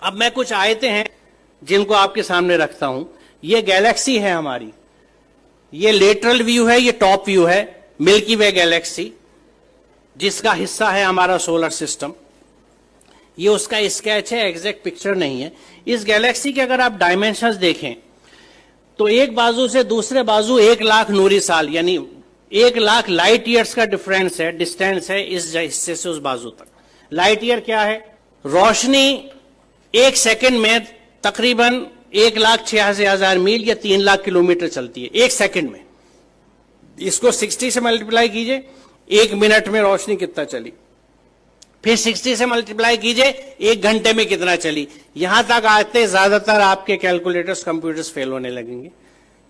अब मैं कुछ आयतें हैं जिनको आपके सामने रखता हूं। ये गैलेक्सी है हमारी, ये लेटरल व्यू है, ये टॉप व्यू है मिल्की वे गैलेक्सी, जिसका हिस्सा है हमारा सोलर सिस्टम। ये उसका स्केच है, एग्जैक्ट पिक्चर नहीं है। इस गैलेक्सी के अगर आप डायमेंशंस देखें तो एक बाजू से दूसरे बाजू 1,00,000 नूरी साल, यानी 1,00,000 लाइट ईयर्स का डिफरेंस है, डिस्टेंस है इस हिस्से से उस बाजू तक। लाइट ईयर क्या है? रोशनी 1 सेकंड में तकरीबन 1,86,000 मील या 3,00,000 किलोमीटर चलती है 1 सेकंड में। इसको 60 से मल्टीप्लाई कीजिए, 1 मिनट में रोशनी कितना चली, फिर 60 से मल्टीप्लाई कीजिए 1 घंटे में कितना चली। यहां तक आते ज्यादातर आपके कैलकुलेटर्स, कंप्यूटर्स फेल होने लगेंगे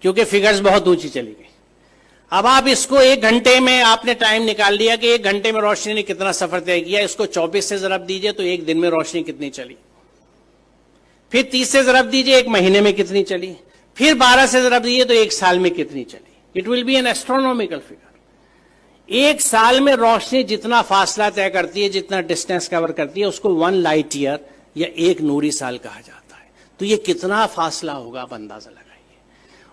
क्योंकि फिगर्स बहुत ऊंची चली गई। अब आप इसको 1 घंटे में आपने टाइम निकाल लिया कि 1 घंटे में रोशनी ने कितना सफर तय किया, इसको 24 से जरब दीजिए तो 1 दिन में रोशनी कितनी चली, फिर 30 से जरब दीजिए 1 महीने में कितनी चली, फिर 12 से जरब दीजिए तो 1 साल में कितनी चली। It will be N astronomical figure. 1 साल में रोशनी जितना फासला तय करती है, जितना डिस्टेंस कवर करती है, उसको 1 लाइट ईयर या 1 नूरी साल कहा जाता है। तो ये कितना फासला होगा आप अंदाजा लगाइए।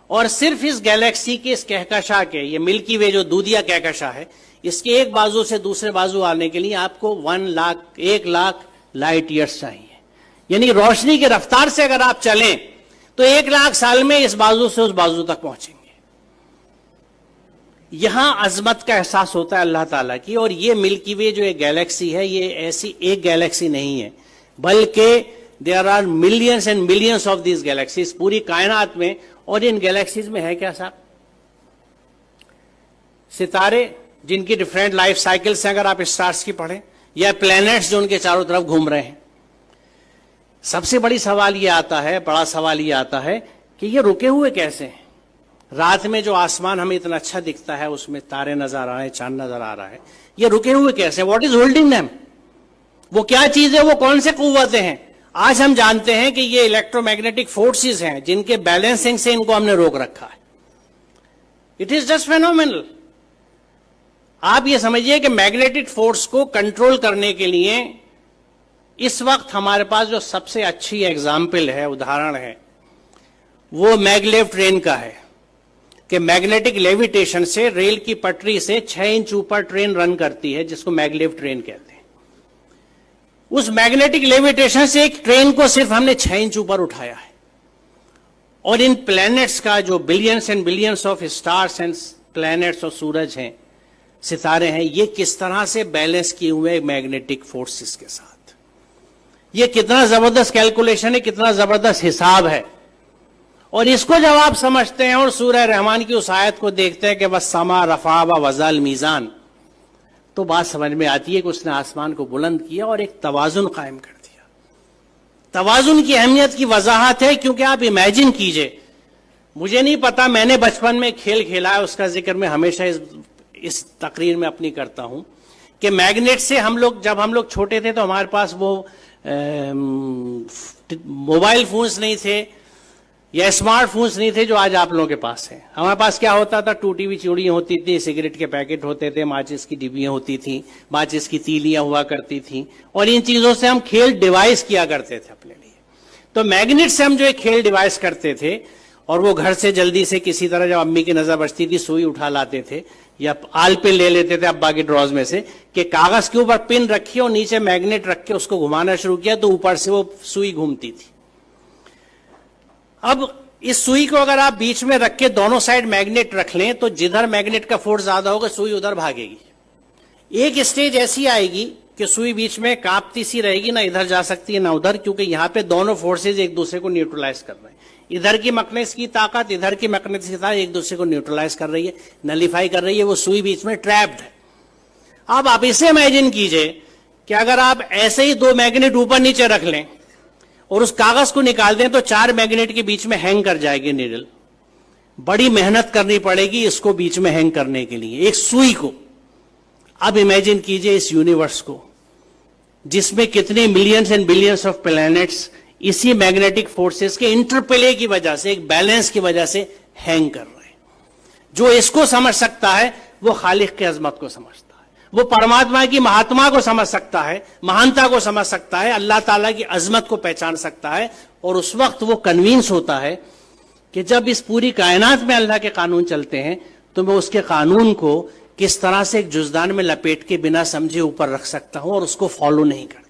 और सिर्फ इस गैलेक्सी के, इस कहकशां के, ये मिल्की वे जो दूधिया कहकशां है, इसके एक बाजू से दूसरे बाजू आने के लिए आपको 1,00,000 लाइट ईयर्स चाहिए। यानी रोशनी की रफ्तार से अगर आप चलें तो 1,00,000 साल में इस बाजू से उस बाजू तक पहुंचेंगे। यहां अजमत का एहसास होता है अल्लाह ताला की। और ये मिल्की वे जो एक गैलेक्सी है, ये ऐसी एक गैलेक्सी नहीं है, बल्कि there are millions and millions of these galaxies पूरी कायनात में। और इन गैलेक्सीज में है क्या साहब? सितारे जिनकी डिफरेंट लाइफ साइकिल्स हैं, अगर आप स्टार्स की पढ़ें, या प्लैनेट्स जो उनके चारों तरफ घूम रहे हैं। सबसे बड़ा सवाल ये आता है कि ये रुके हुए कैसे हैं? रात में जो आसमान हमें इतना अच्छा दिखता है, उसमें तारे नजर आ रहे हैं, चांद नजर आ रहा है, ये रुके हुए कैसे? What is holding them? वो क्या चीज है? वो कौन से कुव्वतें हैं? आज हम जानते हैं कि ये इलेक्ट्रोमैग्नेटिक फोर्सेस हैं जिनके बैलेंसिंग से इनको हमने रोक रखा है। It is just phenomenal. आप ये समझिए कि मैग्नेटिक फोर्स को कंट्रोल करने के लिए इस वक्त हमारे पास जो सबसे अच्छी एग्जाम्पल है, उदाहरण है, वो मैगलेव ट्रेन का है कि मैग्नेटिक लेविटेशन से रेल की पटरी से 6 इंच ऊपर ट्रेन रन करती है, जिसको मैगलेव ट्रेन कहते हैं। उस मैग्नेटिक लेविटेशन से एक ट्रेन को सिर्फ हमने 6 इंच ऊपर उठाया है। और इन प्लैनेट्स का जो billions and billions of stars and planets और सूरज हैं, सितारे हैं, ये किस तरह से बैलेंस किए हुए मैग्नेटिक फोर्सेस के साथ। ये कितना जबरदस्त कैलकुलेशन है, कितना जबरदस्त हिसाब है। और इसको जब आप समझते हैं और सूरह रहमान की उस आयत को देखते हैं कि बस समा रफा व वज़ल मीज़ान, तो बात समझ में आती है कि उसने आसमान को बुलंद किया और एक तवाजुन कायम कर दिया। तवाजुन की अहमियत की वजाहत है, क्योंकि आप इमेजिन कीजिए, मुझे नहीं पता, मैंने बचपन में खेल खेला है, उसका जिक्र मैं हमेशा इस तकरीर में अपनी करता हूं कि मैग्नेट से जब हम लोग छोटे थे तो हमारे पास वो मोबाइल फोन्स नहीं थे या स्मार्टफोन्स नहीं थे जो आज आप लोगों के पास है। हमारे पास क्या होता था? टूटी हुई चूड़ियां होती थी, सिगरेट के पैकेट होते थे, माचिस की डिब्बियां होती थी, माचिस की तीलियां हुआ करती थी, और इन चीजों से हम खेल डिवाइस किया करते थे अपने लिए। तो मैग्नेट से हम जो एक खेल डिवाइस करते थे, और वो घर से जल्दी से किसी तरह जब अम्मी की नजर बचती थी सुई उठा लाते थे या आल पिन ले लेते थे अब्बा के ड्रॉज में से, कि कागज के ऊपर पिन रखी और नीचे मैग्नेट रख के उसको घुमाना शुरू किया तो ऊपर से वो सुई घूमती थी। अब इस सुई को अगर आप बीच में रख के दोनों साइड मैग्नेट रख लें तो जिधर मैग्नेट का फोर्स ज्यादा होगा सुई उधर भागेगी। एक स्टेज ऐसी आएगी कि सुई बीच में कांपती सी रहेगी, ना इधर जा सकती है ना उधर, क्योंकि यहां पे दोनों फोर्सेज एक दूसरे को न्यूट्रलाइज कर रहे हैं। इधर की मैग्नेटिस की ताकत, इधर की मैग्नेटिस की ताकत एक दूसरे को न्यूट्रलाइज कर रही है, नलीफाई कर रही है। वो सुई बीच में ट्रैप्ड है। अब आप इसे इमेजिन कीजिए कि अगर आप ऐसे ही 2 मैग्नेट ऊपर नीचे रख लें और उस कागज को निकाल दें तो 4 मैग्नेट के बीच में हैंग कर जाएगी नीडल। बड़ी मेहनत करनी पड़ेगी इसको बीच में हैंग करने के लिए, एक सुई को। अब इमेजिन कीजिए इस यूनिवर्स को, जिसमें कितने millions and billions of planets इसी मैग्नेटिक फोर्सेस के इंटरप्ले की वजह से, एक बैलेंस की वजह से हैंग कर रहे हैं। जो इसको समझ सकता है वो खालिक की अजमत को समझता है, वो परमात्मा की महात्मा को समझ सकता है, महानता को समझ सकता है, अल्लाह ताला की अजमत को पहचान सकता है। और उस वक्त वो कन्विंस होता है कि जब इस पूरी कायनात में अल्लाह के कानून चलते हैं तो मैं उसके कानून को किस तरह से एक जुज़दान में लपेट के बिना समझे ऊपर रख सकता हूं और उसको फॉलो नहीं करता।